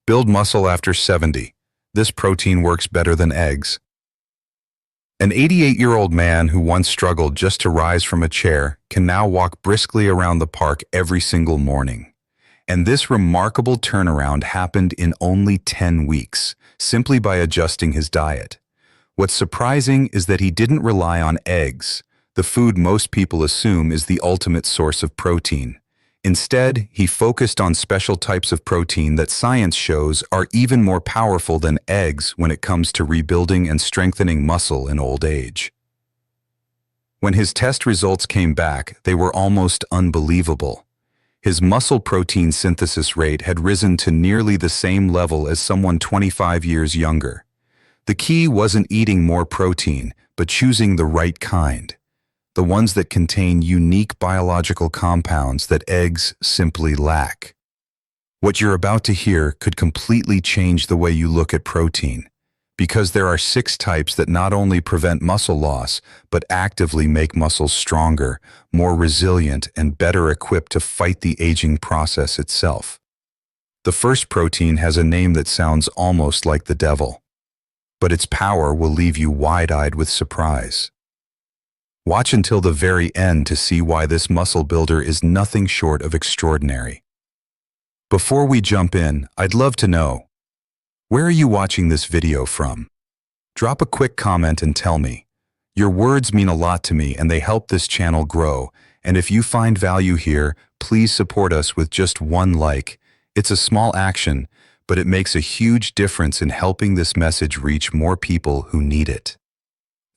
Build muscle after 70. This protein works better than eggs. An 88-year-old man who once struggled just to rise from a chair can now walk briskly around the park every single morning. And this remarkable turnaround happened in only 10 weeks, simply by adjusting his diet. What's surprising is that he didn't rely on eggs, the food most people assume is the ultimate source of protein. Instead, he focused on special types of protein that science shows are even more powerful than eggs when it comes to rebuilding and strengthening muscle in old age. When his test results came back, they were almost unbelievable. His muscle protein synthesis rate had risen to nearly the same level as someone 25 years younger. The key wasn't eating more protein, but choosing the right kind. The ones that contain unique biological compounds that eggs simply lack. What you're about to hear could completely change the way you look at protein, because there are 6 types that not only prevent muscle loss, but actively make muscles stronger, more resilient, and better equipped to fight the aging process itself. The first protein has a name that sounds almost like the devil, but its power will leave you wide-eyed with surprise. Watch until the very end to see why this muscle builder is nothing short of extraordinary. Before we jump in, I'd love to know, where are you watching this video from? Drop a quick comment and tell me. Your words mean a lot to me and they help this channel grow, and if you find value here, please support us with just one like. It's a small action, but it makes a huge difference in helping this message reach more people who need it.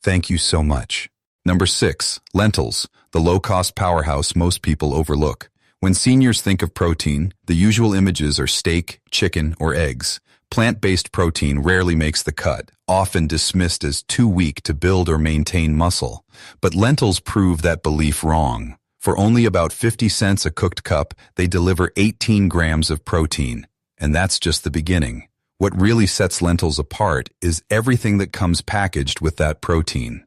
Thank you so much. Number 6, lentils, the low-cost powerhouse most people overlook. When seniors think of protein, the usual images are steak, chicken, or eggs. Plant-based protein rarely makes the cut, often dismissed as too weak to build or maintain muscle. But lentils prove that belief wrong. For only about 50 cents a cooked cup, they deliver 18 grams of protein. And that's just the beginning. What really sets lentils apart is everything that comes packaged with that protein.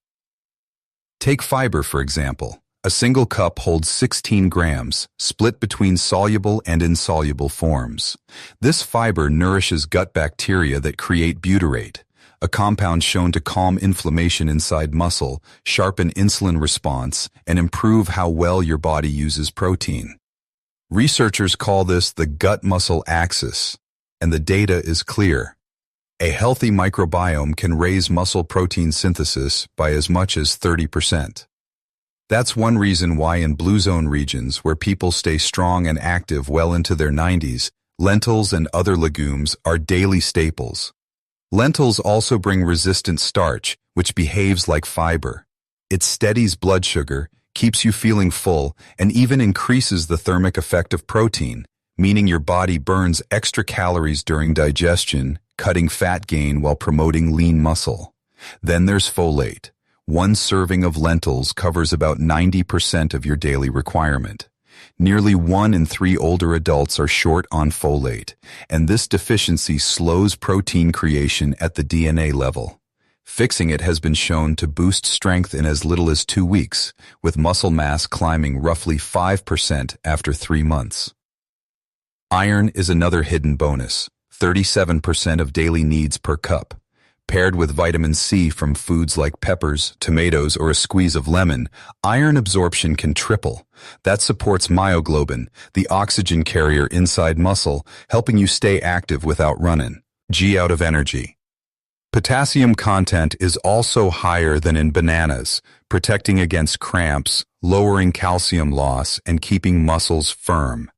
Take fiber, for example. A single cup holds 16 grams, split between soluble and insoluble forms. This fiber nourishes gut bacteria that create butyrate, a compound shown to calm inflammation inside muscle, sharpen insulin response, and improve how well your body uses protein. Researchers call this the gut-muscle axis, and the data is clear. A healthy microbiome can raise muscle protein synthesis by as much as 30%. That's one reason why in blue zone regions where people stay strong and active well into their 90s, lentils and other legumes are daily staples. Lentils also bring resistant starch, which behaves like fiber. It steadies blood sugar, keeps you feeling full, and even increases the thermic effect of protein, meaning your body burns extra calories during digestion, cutting fat gain while promoting lean muscle. Then there's folate. One serving of lentils covers about 90% of your daily requirement. Nearly 1 in 3 older adults are short on folate, and this deficiency slows protein creation at the DNA level. Fixing it has been shown to boost strength in as little as 2 weeks, with muscle mass climbing roughly 5% after 3 months. Iron is another hidden bonus. 37% of daily needs per cup. Paired with vitamin C from foods like peppers, tomatoes, or a squeeze of lemon, iron absorption can triple. That supports myoglobin, the oxygen carrier inside muscle, helping you stay active without running out of energy. Potassium content is also higher than in bananas, protecting against cramps, lowering calcium loss, and keeping muscles firm.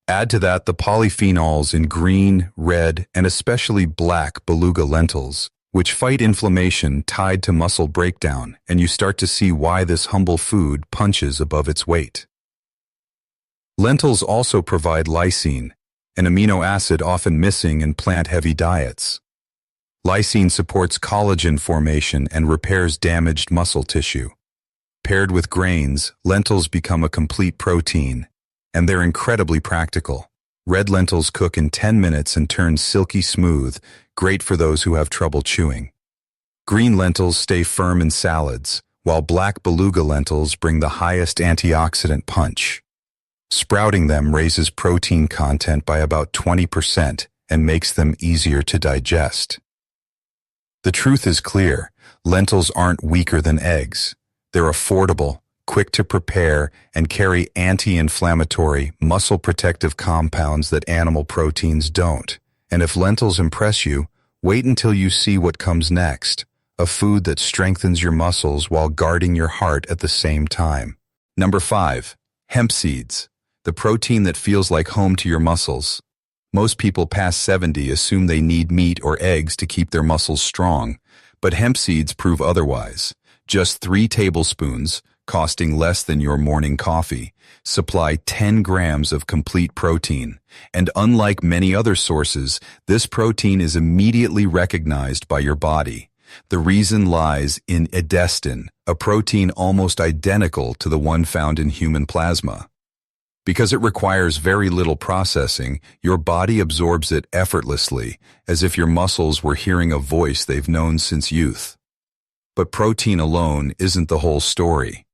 Add to that the polyphenols in green, red, and especially black beluga lentils, which fight inflammation tied to muscle breakdown, and you start to see why this humble food punches above its weight. Lentils also provide lysine, an amino acid often missing in plant-heavy diets. Lysine supports collagen formation and repairs damaged muscle tissue. Paired with grains, lentils become a complete protein, and they're incredibly practical. Red lentils cook in 10 minutes and turn silky smooth, great for those who have trouble chewing. Green lentils stay firm in salads, while black beluga lentils bring the highest antioxidant punch. Sprouting them raises protein content by about 20%, and makes them easier to digest. The truth is clear. Lentils aren't weaker than eggs. They're affordable, quick to prepare, and carry anti-inflammatory, muscle-protective compounds that animal proteins don't. And if lentils impress you, wait until you see what comes next, a food that strengthens your muscles while guarding your heart at the same time. Number 5. Hemp seeds, the protein that feels like home to your muscles. Most people past 70 assume they need meat or eggs to keep their muscles strong, but hemp seeds prove otherwise. Just 3 tablespoons, costing less than your morning coffee, supply 10 grams of complete protein. And unlike many other sources, this protein is immediately recognized by your body. The reason lies in edestin, a protein almost identical to the one found in human plasma. Because it requires very little processing, your body absorbs it effortlessly, as if your muscles were hearing a voice they've known since youth. But protein alone isn't the whole story.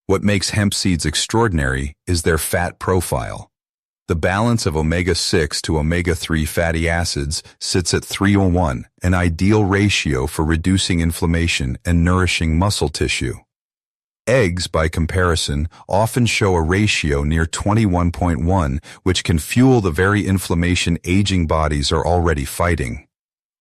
What makes hemp seeds extraordinary is their fat profile. The balance of omega-6 to omega-3 fatty acids sits at 3:1, an ideal ratio for reducing inflammation and nourishing muscle tissue. Eggs, by comparison, often show a ratio near 21.1, which can fuel the very inflammation aging bodies are already fighting.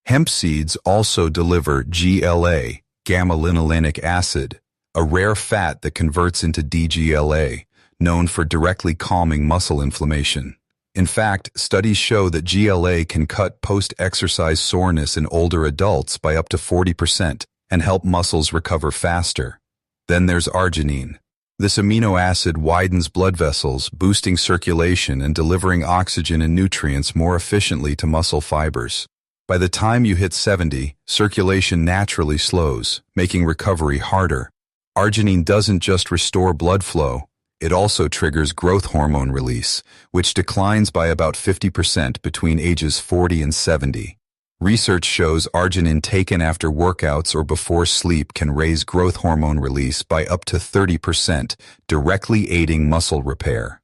Hemp seeds also deliver GLA, gamma-linolenic acid, a rare fat that converts into DGLA, known for directly calming muscle inflammation. In fact, studies show that GLA can cut post-exercise soreness in older adults by up to 40% and help muscles recover faster. Then there's arginine. This amino acid widens blood vessels, boosting circulation and delivering oxygen and nutrients more efficiently to muscle fibers. By the time you hit 70, circulation naturally slows, making recovery harder. Arginine doesn't just restore blood flow, it also triggers growth hormone release, which declines by about 50% between ages 40 and 70. Research shows arginine taken after workouts or before sleep can raise growth hormone release by up to 30%, directly aiding muscle repair.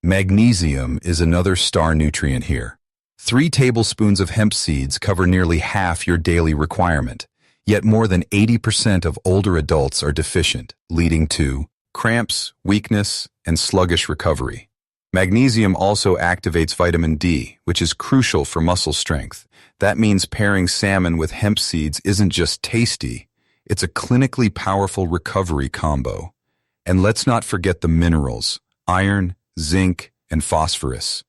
Magnesium is another star nutrient here. 3 tablespoons of hemp seeds cover nearly half your daily requirement, yet more than 80% of older adults are deficient, leading to cramps, weakness, and sluggish recovery. Magnesium also activates vitamin D, which is crucial for muscle strength. That means pairing salmon with hemp seeds isn't just tasty, it's a clinically powerful recovery combo. And let's not forget the minerals, iron, zinc, and phosphorus.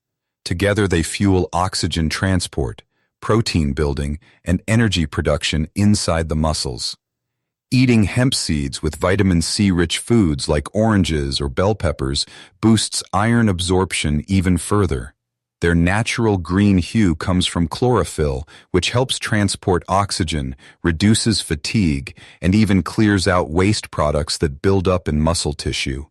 Together they fuel oxygen transport, protein building, and energy production inside the muscles. Eating hemp seeds with vitamin C-rich foods like oranges or bell peppers boosts iron absorption even further. Their natural green hue comes from chlorophyll, which helps transport oxygen, reduces fatigue, and even clears out waste products that build up in muscle tissue.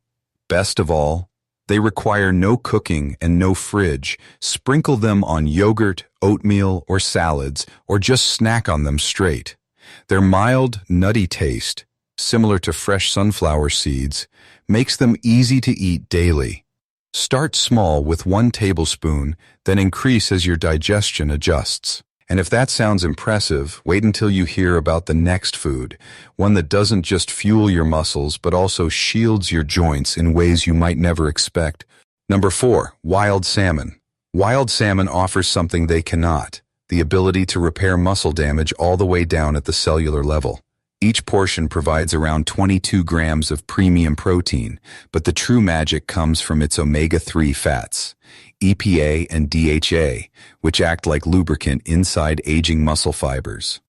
Best of all, they require no cooking and no fridge. Sprinkle them on yogurt, oatmeal, or salads, or just snack on them straight. Their mild, nutty taste, similar to fresh sunflower seeds, makes them easy to eat daily. Start small with 1 tablespoon, then increase as your digestion adjusts. And if that sounds impressive, wait until you hear about the next food, one that doesn't just fuel your muscles but also shields your joints in ways you might never expect. Number 4, wild salmon. Wild salmon offers something they cannot, the ability to repair muscle damage all the way down at the cellular level. Each portion provides around 22 grams of premium protein, but the true magic comes from its omega-3 fats, EPA and DHA, which act like lubricant inside aging muscle fibers.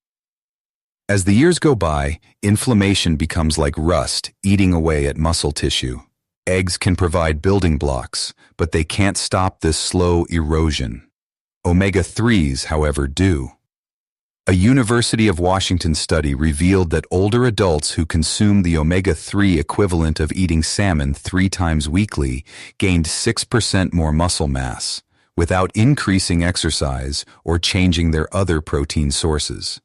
As the years go by, inflammation becomes like rust eating away at muscle tissue. Eggs can provide building blocks, but they can't stop this slow erosion. Omega-3s, however, do. A University of Washington study revealed that older adults who consume the omega-3 equivalent of eating salmon 3 times weekly gained 6% more muscle mass, without increasing exercise or changing their other protein sources.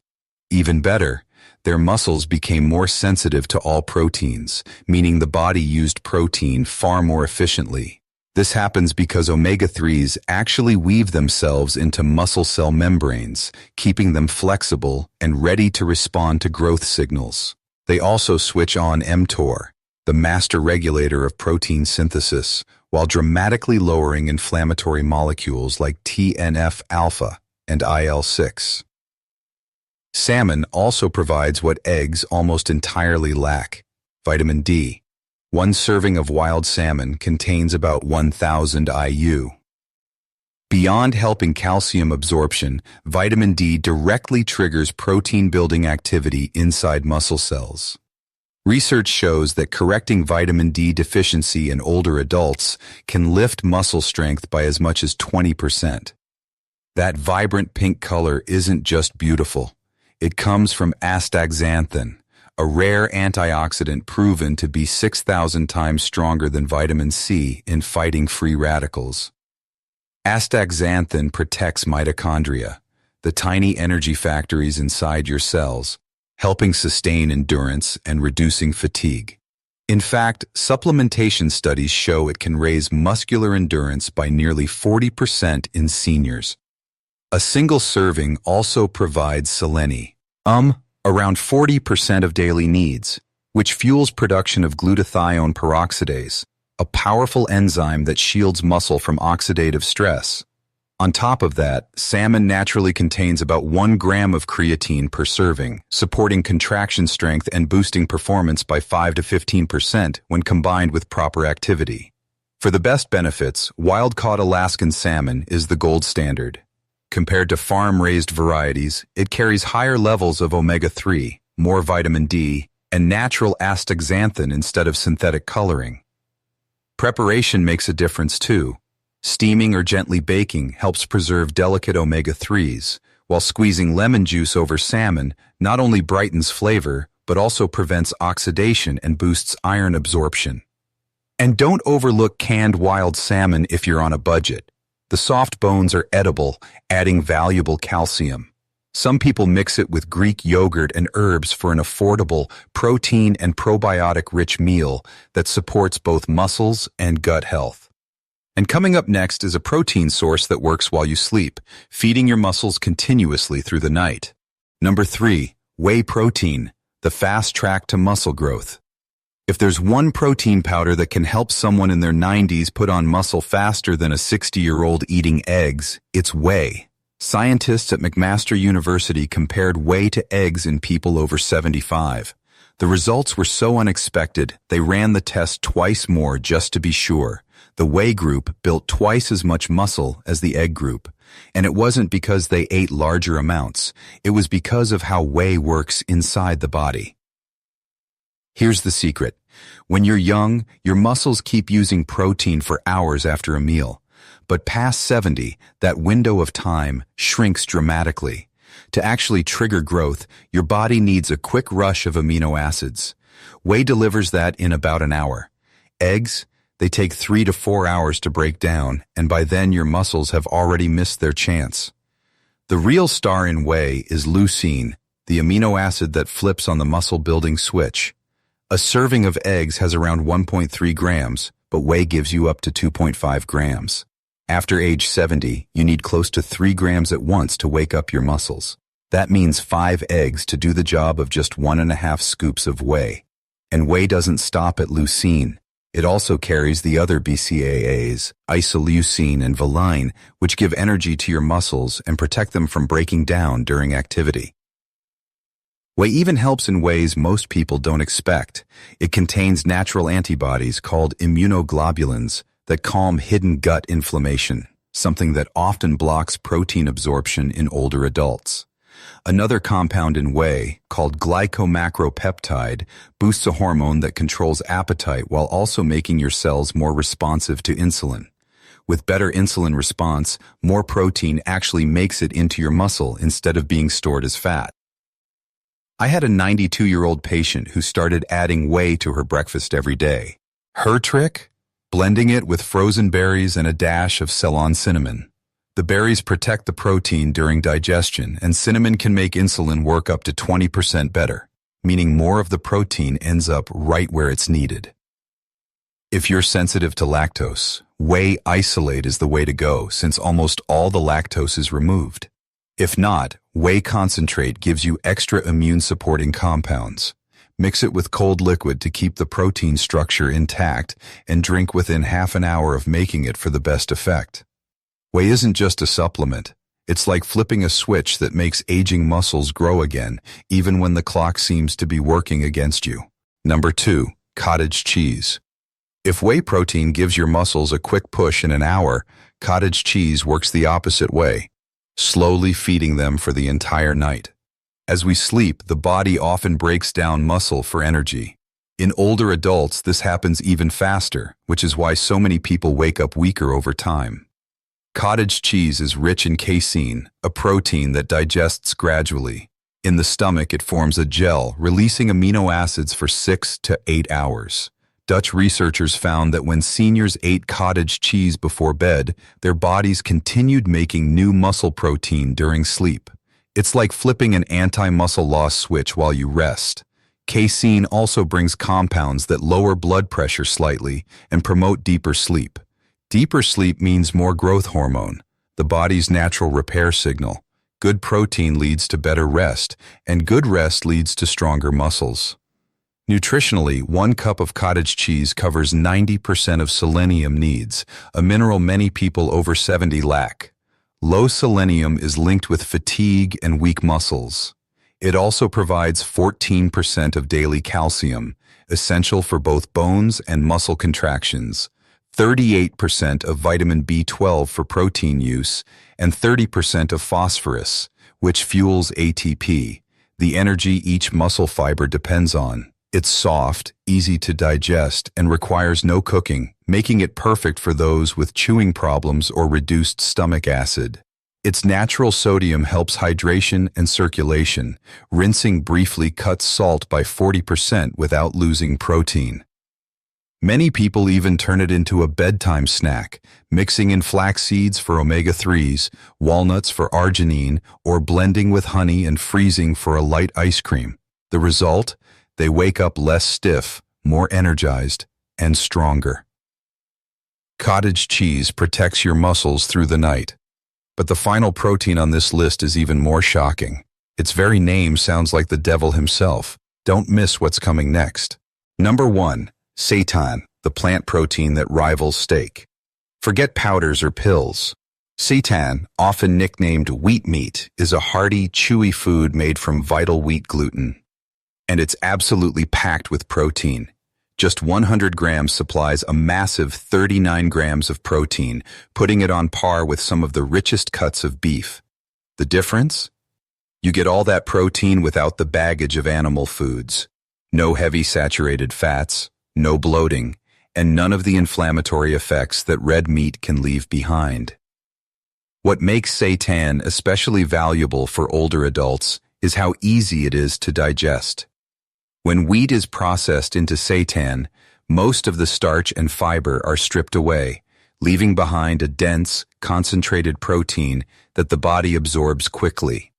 Even better, their muscles became more sensitive to all proteins, meaning the body used protein far more efficiently. This happens because omega-3s actually weave themselves into muscle cell membranes, keeping them flexible and ready to respond to growth signals. They also switch on mTOR, the master regulator of protein synthesis, while dramatically lowering inflammatory molecules like TNF-alpha and IL-6. Salmon also provides what eggs almost entirely lack: vitamin D. One serving of wild salmon contains about 1,000 IU. Beyond helping calcium absorption, vitamin D directly triggers protein-building activity inside muscle cells. Research shows that correcting vitamin D deficiency in older adults can lift muscle strength by as much as 20%. That vibrant pink color isn't just beautiful. It comes from astaxanthin, a rare antioxidant proven to be 6,000 times stronger than vitamin C in fighting free radicals. Astaxanthin protects mitochondria, the tiny energy factories inside your cells, helping sustain endurance and reducing fatigue. In fact, supplementation studies show it can raise muscular endurance by nearly 40% in seniors. A single serving also provides selenium, around 40% of daily needs, which fuels production of glutathione peroxidase, a powerful enzyme that shields muscle from oxidative stress. On top of that, salmon naturally contains about 1 gram of creatine per serving, supporting contraction strength and boosting performance by 5 to 15% when combined with proper activity. For the best benefits, wild-caught Alaskan salmon is the gold standard. Compared to farm-raised varieties, it carries higher levels of omega-3, more vitamin D, and natural astaxanthin instead of synthetic coloring. Preparation makes a difference too. Steaming or gently baking helps preserve delicate omega-3s, while squeezing lemon juice over salmon not only brightens flavor, but also prevents oxidation and boosts iron absorption. And don't overlook canned wild salmon if you're on a budget. The soft bones are edible, adding valuable calcium. Some people mix it with Greek yogurt and herbs for an affordable, protein and probiotic-rich meal that supports both muscles and gut health. And coming up next is a protein source that works while you sleep, feeding your muscles continuously through the night. Number 3, whey protein, the fast track to muscle growth. If there's one protein powder that can help someone in their 90s put on muscle faster than a 60-year-old eating eggs, it's whey. Scientists at McMaster University compared whey to eggs in people over 75. The results were so unexpected, they ran the test twice more just to be sure. The whey group built twice as much muscle as the egg group. And it wasn't because they ate larger amounts. It was because of how whey works inside the body. Here's the secret. When you're young, your muscles keep using protein for hours after a meal. But past 70, that window of time shrinks dramatically. To actually trigger growth, your body needs a quick rush of amino acids. Whey delivers that in about an hour. Eggs, they take 3 to 4 hours to break down, and by then your muscles have already missed their chance. The real star in whey is leucine, the amino acid that flips on the muscle-building switch. A serving of eggs has around 1.3 grams, but whey gives you up to 2.5 grams. After age 70, you need close to 3 grams at once to wake up your muscles. That means 5 eggs to do the job of just 1.5 scoops of whey. And whey doesn't stop at leucine. It also carries the other BCAAs, isoleucine and valine, which give energy to your muscles and protect them from breaking down during activity. Whey even helps in ways most people don't expect. It contains natural antibodies called immunoglobulins that calm hidden gut inflammation, something that often blocks protein absorption in older adults. Another compound in whey, called glycomacropeptide, boosts a hormone that controls appetite while also making your cells more responsive to insulin. With better insulin response, more protein actually makes it into your muscle instead of being stored as fat. I had a 92-year-old patient who started adding whey to her breakfast every day. Her trick? Blending it with frozen berries and a dash of Ceylon cinnamon. The berries protect the protein during digestion, and cinnamon can make insulin work up to 20% better, meaning more of the protein ends up right where it's needed. If you're sensitive to lactose, Whey isolate is the way to go since almost all the lactose is removed. If not, whey concentrate gives you extra immune-supporting compounds. Mix it with cold liquid to keep the protein structure intact and drink within half an hour of making it for the best effect. Whey isn't just a supplement. It's like flipping a switch that makes aging muscles grow again, even when the clock seems to be working against you. Number 2, cottage cheese. If whey protein gives your muscles a quick push in an hour, cottage cheese works the opposite way, slowly feeding them for the entire night. As we sleep, the body often breaks down muscle for energy. In older adults, this happens even faster, which is why so many people wake up weaker over time. Cottage cheese is rich in casein, a protein that digests gradually. In the stomach, it forms a gel, releasing amino acids for 6 to 8 hours. Dutch researchers found that when seniors ate cottage cheese before bed, their bodies continued making new muscle protein during sleep. It's like flipping an anti-muscle loss switch while you rest. Casein also brings compounds that lower blood pressure slightly and promote deeper sleep. Deeper sleep means more growth hormone, the body's natural repair signal. Good protein leads to better rest, and good rest leads to stronger muscles. Nutritionally, 1 cup of cottage cheese covers 90% of selenium needs, a mineral many people over 70 lack. Low selenium is linked with fatigue and weak muscles. It also provides 14% of daily calcium, essential for both bones and muscle contractions, 38% of vitamin B12 for protein use, and 30% of phosphorus, which fuels ATP, the energy each muscle fiber depends on. It's soft, easy to digest, and requires no cooking, making it perfect for those with chewing problems or reduced stomach acid. Its natural sodium helps hydration and circulation. Rinsing briefly cuts salt by 40% without losing protein. Many people even turn it into a bedtime snack, mixing in flax seeds for omega-3s, walnuts for arginine, or blending with honey and freezing for a light ice cream. The result? They wake up less stiff, more energized, and stronger. Cottage cheese protects your muscles through the night. But the final protein on this list is even more shocking. Its very name sounds like the devil himself. Don't miss what's coming next. Number 1. Seitan, the plant protein that rivals steak. Forget powders or pills. Seitan, often nicknamed wheat meat, is a hearty, chewy food made from vital wheat gluten. And it's absolutely packed with protein. Just 100 grams supplies a massive 39 grams of protein, putting it on par with some of the richest cuts of beef. The difference? You get all that protein without the baggage of animal foods. No heavy saturated fats, no bloating, and none of the inflammatory effects that red meat can leave behind. What makes seitan especially valuable for older adults is how easy it is to digest. When wheat is processed into seitan, most of the starch and fiber are stripped away, leaving behind a dense, concentrated protein that the body absorbs quickly.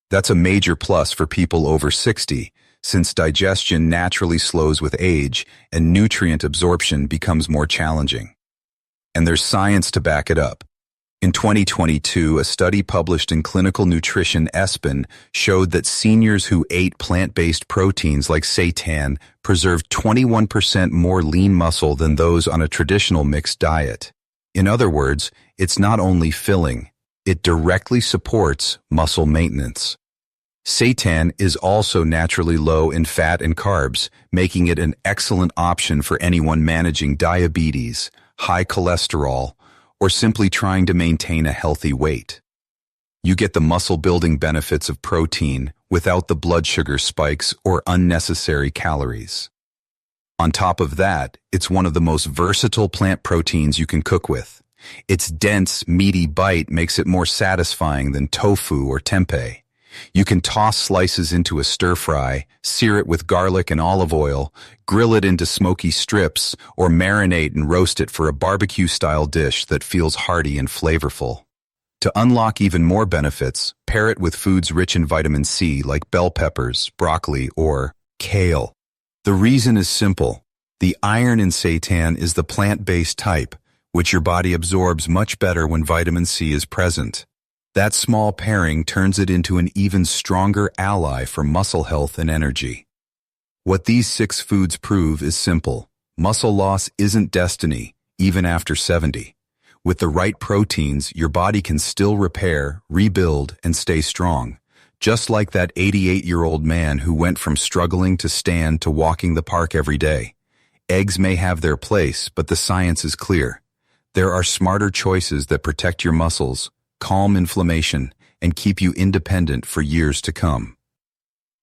That's a major plus for people over 60, since digestion naturally slows with age and nutrient absorption becomes more challenging. And there's science to back it up. In 2022, a study published in Clinical Nutrition ESPN showed that seniors who ate plant-based proteins like seitan preserved 21% more lean muscle than those on a traditional mixed diet. In other words, it's not only filling, it directly supports muscle maintenance. Seitan is also naturally low in fat and carbs, making it an excellent option for anyone managing diabetes, high cholesterol, or simply trying to maintain a healthy weight. You get the muscle-building benefits of protein without the blood sugar spikes or unnecessary calories. On top of that, it's one of the most versatile plant proteins you can cook with. Its dense, meaty bite makes it more satisfying than tofu or tempeh. You can toss slices into a stir-fry, sear it with garlic and olive oil, grill it into smoky strips, or marinate and roast it for a barbecue-style dish that feels hearty and flavorful. To unlock even more benefits, pair it with foods rich in vitamin C like bell peppers, broccoli, or kale. The reason is simple. The iron in seitan is the plant-based type, which your body absorbs much better when vitamin C is present. That small pairing turns it into an even stronger ally for muscle health and energy. What these 6 foods prove is simple. Muscle loss isn't destiny, even after 70. With the right proteins, your body can still repair, rebuild, and stay strong. Just like that 88-year-old man who went from struggling to stand to walking the park every day. Eggs may have their place, but the science is clear. There are smarter choices that protect your muscles, calm inflammation, and keep you independent for years to come.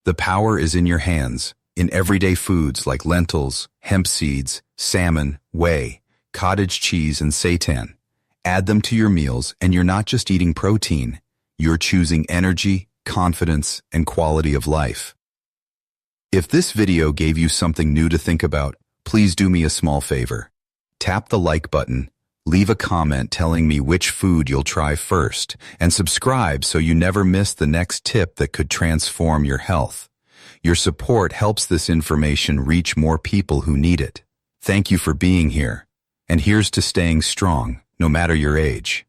The power is in your hands, in everyday foods like lentils, hemp seeds, salmon, whey, cottage cheese, and seitan. Add them to your meals, and you're not just eating protein. You're choosing energy, confidence, and quality of life. If this video gave you something new to think about, please do me a small favor. Tap the like button, leave a comment telling me which food you'll try first, and subscribe so you never miss the next tip that could transform your health. Your support helps this information reach more people who need it. Thank you for being here. And here's to staying strong, no matter your age.